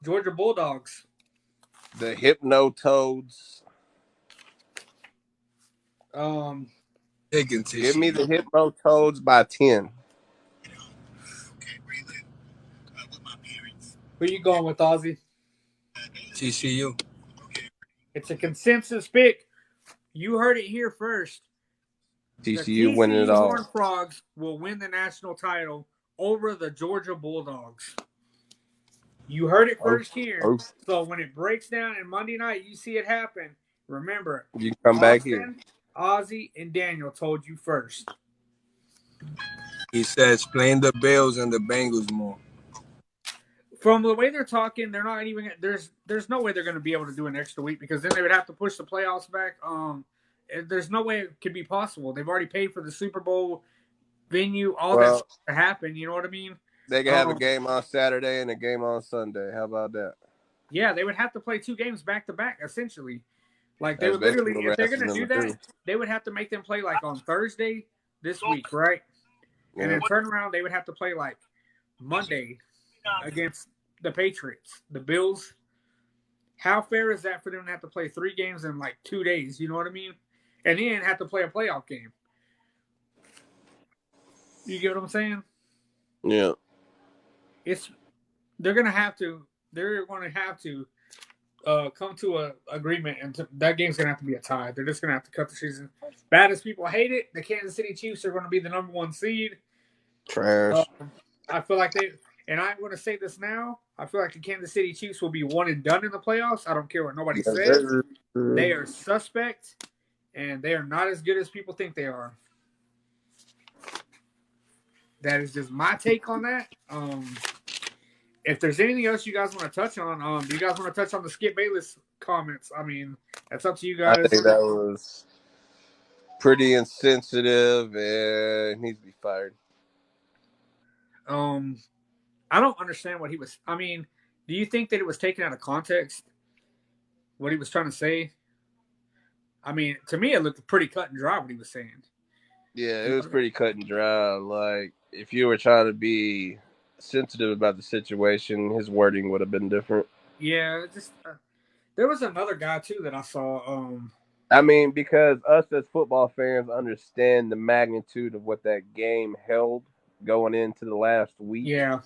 Georgia Bulldogs. The Hypno Toads. Give me the Hypno Toads by 10. Who you going with, Ozzy? TCU. It's a consensus pick. You heard it here first. TCU winning it all. The Horned Frogs will win the national title over the Georgia Bulldogs. You heard it first here. So when it breaks down in Monday night, you see it happen. Remember, you can come back here. Ozzy and Daniel told you first. He says playing the Bills and the Bengals more. From the way they're talking, they're not even there's no way they're going to be able to do an extra week because then they would have to push the playoffs back. There's no way it could be possible. They've already paid for the Super Bowl venue, all that to happen. You know what I mean? They can have a game on Saturday and a game on Sunday. How about that? Yeah, they would have to play 2 games back to back, essentially. Like they would literally, if they're going to do that, they would have to make them play like on Thursday this week, right? And then turn around, they would have to play like Monday against the Patriots, the Bills. How fair is that for them to have to play 3 games in like 2 days? You know what I mean? And then have to play a playoff game. You get what I'm saying? Yeah. They're going to have to come to an agreement, and that game's going to have to be a tie. They're just going to have to cut the season. Bad as people hate it, the Kansas City Chiefs are going to be the number 1 seed. Trash. I feel like and I'm going to say this now, I feel like the Kansas City Chiefs will be one and done in the playoffs. I don't care what nobody says. They are suspect, and they are not as good as people think they are. That is just my take on that. If there's anything else you guys want to touch on, do you guys want to touch on the Skip Bayless comments? I mean, that's up to you guys. I think that was pretty insensitive and needs to be fired. I don't understand what he was. I mean, do you think that it was taken out of context? What he was trying to say? I mean, to me, it looked pretty cut and dry what he was saying. Yeah, it was pretty cut and dry. Like, if you were trying to be sensitive about the situation, his wording would have been different. Yeah, just there was another guy too that I saw. I mean, because us as football fans understand the magnitude of what that game held going into the last week. Yeah,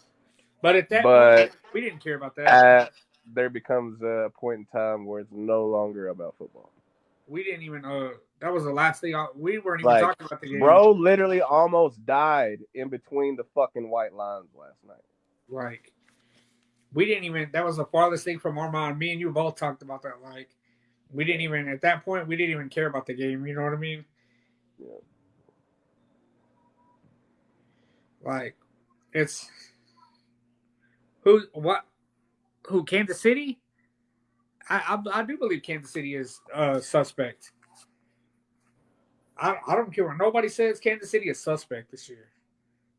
but at that point, we didn't care about that. There becomes a point in time where it's no longer about football. We didn't even. That was the last thing. We weren't even talking about the game. Bro literally almost died in between the fucking white lines last night. Right. We didn't even. That was the farthest thing from our mind. Me and you both talked about that. Like, we didn't even at that point. We didn't even care about the game. You know what I mean? Yeah. Like, it's who Kansas City. I do believe Kansas City is suspect. I don't care what nobody says. Kansas City is suspect this year.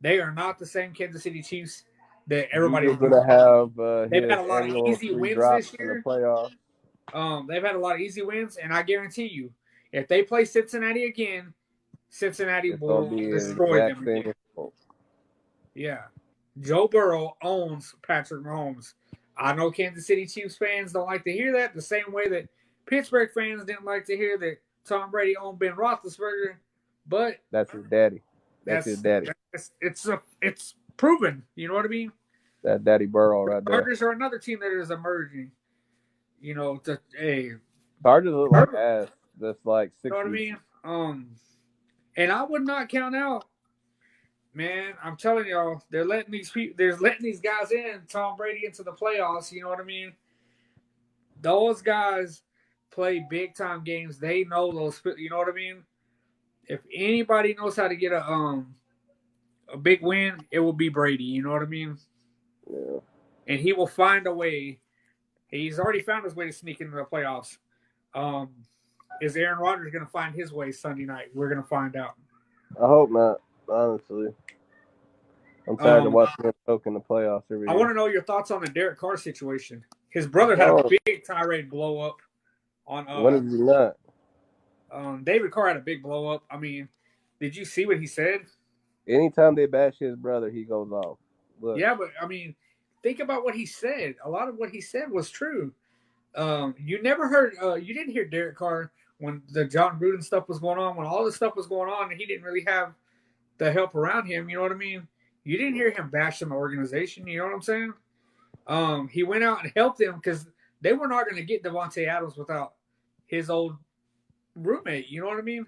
They are not the same Kansas City Chiefs that everybody He's remembers. gonna have They've had his a lot of annual easy 3 wins drops this in the year. playoffs. They've had a lot of easy wins, and I guarantee you, if they play Cincinnati again, Cincinnati It's gonna will be an destroy exact them same again. result. Yeah. Joe Burrow owns Patrick Mahomes. I know Kansas City Chiefs fans don't like to hear that, the same way that Pittsburgh fans didn't like to hear that Tom Brady owned Ben Roethlisberger. But That's his daddy. That's his that's daddy. it's proven. You know what I mean? That Daddy Burrow right there. Chargers are another team that is emerging. You know, Chargers look like ass. That's like 60s. You know what I mean? And I would not count out. Man, I'm telling y'all, they're letting these guys in, Tom Brady into the playoffs. You know what I mean? Those guys play big time games. They know those. You know what I mean? If anybody knows how to get a big win, it will be Brady. You know what I mean? Yeah. And he will find a way. He's already found his way to sneak into the playoffs. Is Aaron Rodgers going to find his way Sunday night? We're going to find out. I hope not, honestly. I'm tired of watching him choke in the playoffs every year. I want to know your thoughts on the Derek Carr situation. His brother had a big tirade blow up on. When is he not? David Carr had a big blow up. I mean, did you see what he said? Anytime they bash his brother, he goes off. Look. Yeah, but I mean, think about what he said. A lot of what he said was true. You never heard. You didn't hear Derek Carr when the John Gruden stuff was going on. When all this stuff was going on, and he didn't really have the help around him. You know what I mean? You didn't hear him bash the organization. You know what I'm saying? He went out and helped them because they were not going to get Devontae Adams without his old roommate. You know what I mean?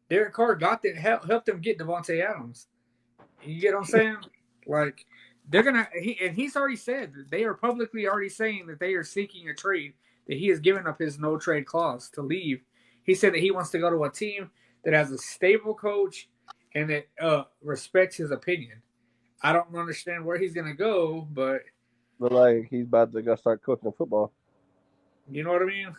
Derek Carr helped them get Devontae Adams. You get what I'm saying? Like they're gonna. He's already said that they are publicly already saying that they are seeking a trade. That he has given up his no trade clause to leave. He said that he wants to go to a team that has a stable coach and that respects his opinion. I don't understand where he's gonna go, but look like he's about to go start coaching football. You know what I mean?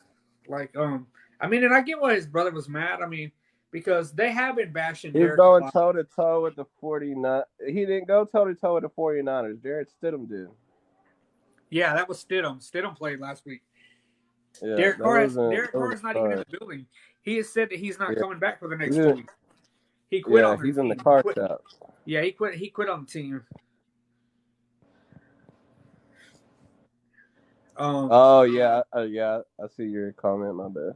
Like, I mean, and I get why his brother was mad. I mean, because they have been bashing. He's going toe to toe with the 49. He didn't go toe to toe with the 49ers. Jared Stidham did. Yeah, that was Stidham. Stidham played last week. Yeah, Derek Carr is not even in the building. He has said that he's not coming back for the next 2 weeks. He quit on the he's team. in the car shop. Yeah, he quit. He quit on the team. Yeah. I see your comment. My bad.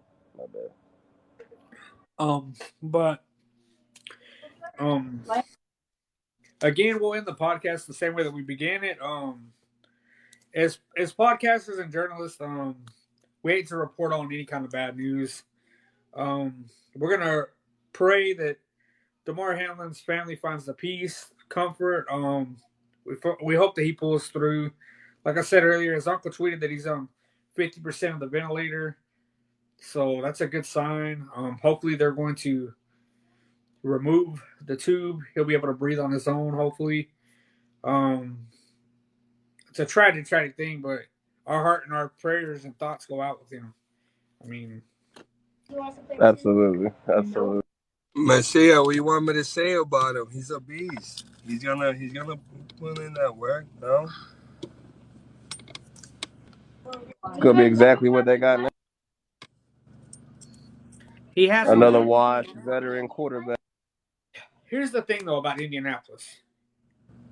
But again, we'll end the podcast the same way that we began it. As podcasters and journalists, we hate to report on any kind of bad news. We're gonna pray that Damar Hamlin's family finds the peace, comfort. We hope that he pulls through. Like I said earlier, his uncle tweeted that he's on 50% of the ventilator, so that's a good sign. Hopefully, they're going to remove the tube. He'll be able to breathe on his own. Hopefully, it's a tragic thing, but our heart and our prayers and thoughts go out with him. I mean, absolutely. Marcia, what you want me to say about him? He's a beast. He's gonna put in that work, no? It's gonna be exactly what they got now. He has another washed veteran quarterback. Here's the thing, though, about Indianapolis.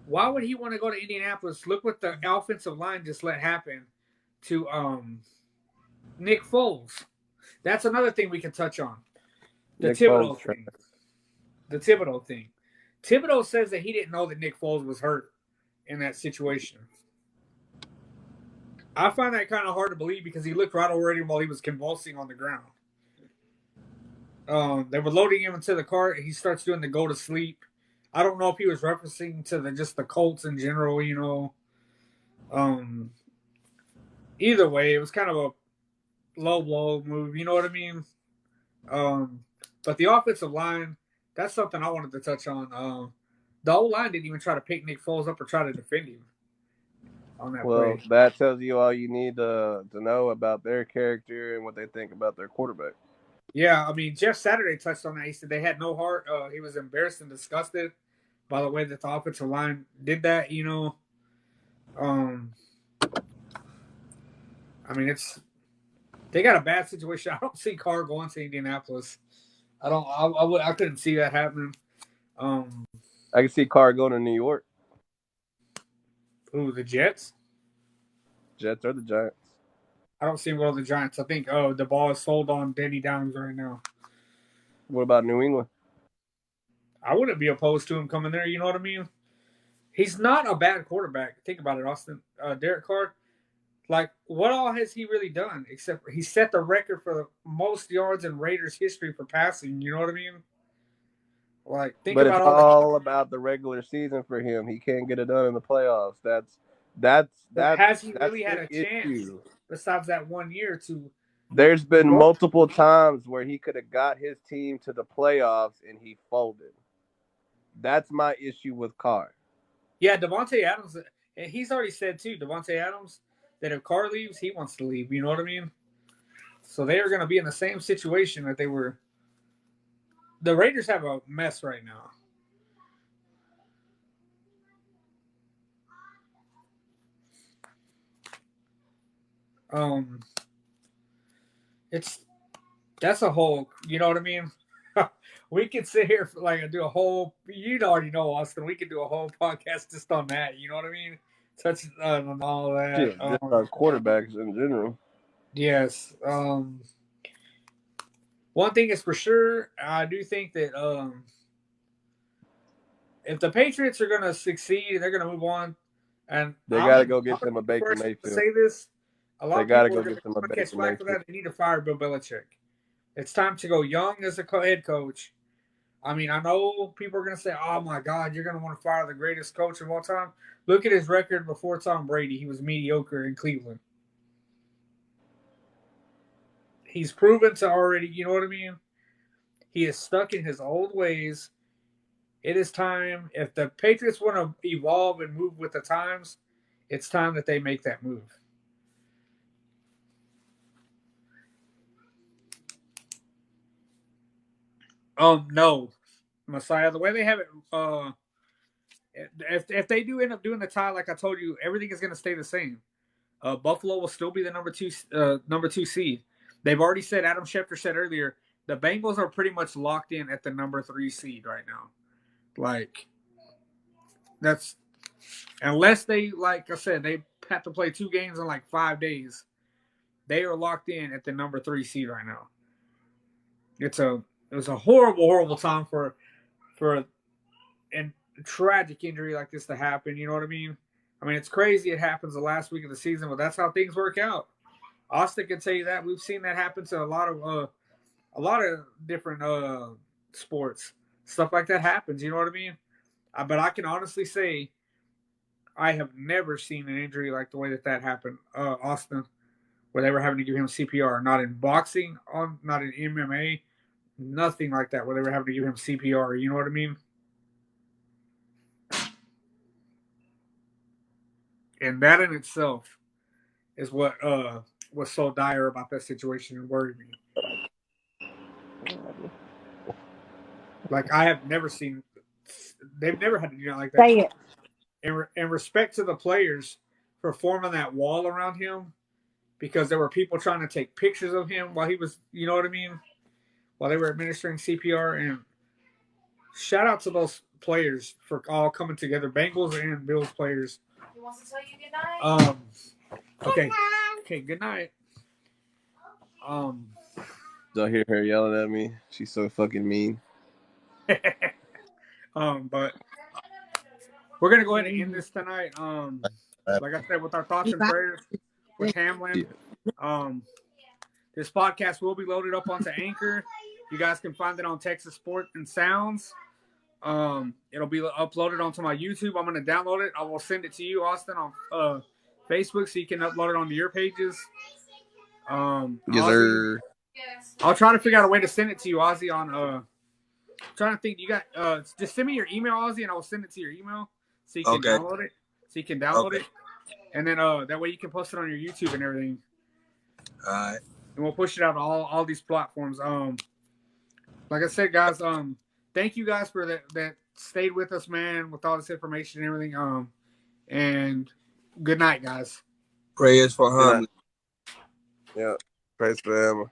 Why would he want to go to Indianapolis? Look what the offensive line just let happen to Nick Foles. That's another thing we can touch on. The Thibodeau thing. Thibodeau says that he didn't know that Nick Foles was hurt in that situation. I find that kind of hard to believe because he looked right over him while he was convulsing on the ground. They were loading him into the car. He starts doing the go to sleep. I don't know if he was referencing to just the Colts in general, you know. Either way, it was kind of a low blow move, you know what I mean? But the offensive line, that's something I wanted to touch on. The O-line didn't even try to pick Nick Foles up or try to defend him on that play. That tells you all you need to know about their character and what they think about their quarterback. Yeah, I mean, Jeff Saturday touched on that. He said they had no heart. He was embarrassed and disgusted by the way that the offensive line did that. Um, I mean, they got a bad situation. I don't see Carr going to Indianapolis. I don't. I couldn't see that happening. I can see Carr going to New York. Who, the Jets? Jets or the Giants. I don't see him go to the Giants. I think the ball is sold on Danny Downs right now. What about New England? I wouldn't be opposed to him coming there. You know what I mean? He's not a bad quarterback. Think about it, Austin. Derek Carr. Like, what all has he really done? Except he set the record for the most yards in Raiders history for passing. You know what I mean? Like, think But it's about all the. all about the regular season for him. He can't get it done in the playoffs. That's But that's has he that's really had the a chance issue. besides that 1 year to? There's been Well, multiple times where he could have got his team to the playoffs and he folded. That's my issue with Carr. yeah, Devontae Adams. And he's already said too, Devontae Adams, that if Carr leaves, he wants to leave. You know what I mean? So they are going to be in the same situation that they were. The Raiders have a mess right now. Um, it's that's a whole. You know what I mean? We could sit here for like do a whole. You already know, Austin. We could do a whole podcast just on that. You know what I mean? Touch on all that. Shit, just our quarterbacks in general. Yes. One thing is for sure, I do think that if the Patriots are going to succeed, they're going to move on. And They got to go get them a the Baker first to Mayfield. say this. A lot They of got to people go are going get them a to catch Baker flack for Mayfield. that. They need to fire Bill Belichick. It's time to go young as a head coach. I mean, I know people are going to say, "Oh my God, you're going to want to fire the greatest coach of all time." Look at his record before Tom Brady. He was mediocre in Cleveland. He's proven to already. You know what I mean? He is stuck in his old ways. It is time. If the Patriots want to evolve and move with the times, it's time that they make that move. No, Messiah. The way they have it, if they do end up doing the tie, like I told you, everything is going to stay the same. Buffalo will still be the number two seed. They've already said. Adam Schefter said earlier, the Bengals are pretty much locked in at the number 3 seed right now. Like that's unless they, like I said, they have to play 2 games in like 5 days. They are locked in at the number 3 seed right now. It was a horrible time for a tragic injury like this to happen. You know what I mean? I mean, it's crazy. It happens the last week of the season, but that's how things work out. Austin can tell you that. We've seen that happen to a lot of different sports. Stuff like that happens. You know what I mean? But I can honestly say I have never seen an injury like the way that happened, Austin, where they were having to give him CPR. Not in boxing, not in MMA, nothing like that. Where they were having to give him CPR. You know what I mean? And that in itself is what was so dire about that situation and worried me. Like I have never seen, they've never had to do that like that. Say it. In respect to the players for forming that wall around him, because there were people trying to take pictures of him while he was, you know what I mean, while they were administering CPR. And shout out to those players for all coming together, Bengals and Bills players. He wants to tell you good night. Okay, good night. Don't hear her yelling at me. She's so fucking mean. But we're gonna go ahead and end this tonight. Like I said, with our thoughts and prayers with Hamlin. This podcast will be loaded up onto Anchor. You guys can find it on Texas Sport and Sounds. It'll be uploaded onto my YouTube. I'm gonna download it. I will send it to you, Austin, on Facebook, so you can upload it onto your pages. Yes, sir. I'll try to figure out a way to send it to you, Ozzy. On trying to think. You got just send me your email, Ozzy, and I will send it to your email so you can download it. So you can download it, and then that way you can post it on your YouTube and everything. All right. and we'll push it out to all these platforms. Like I said, guys, thank you guys for that stayed with us, man, with all this information and everything. And good night, guys. Prayers for harmony. Yeah. Praise for Emma.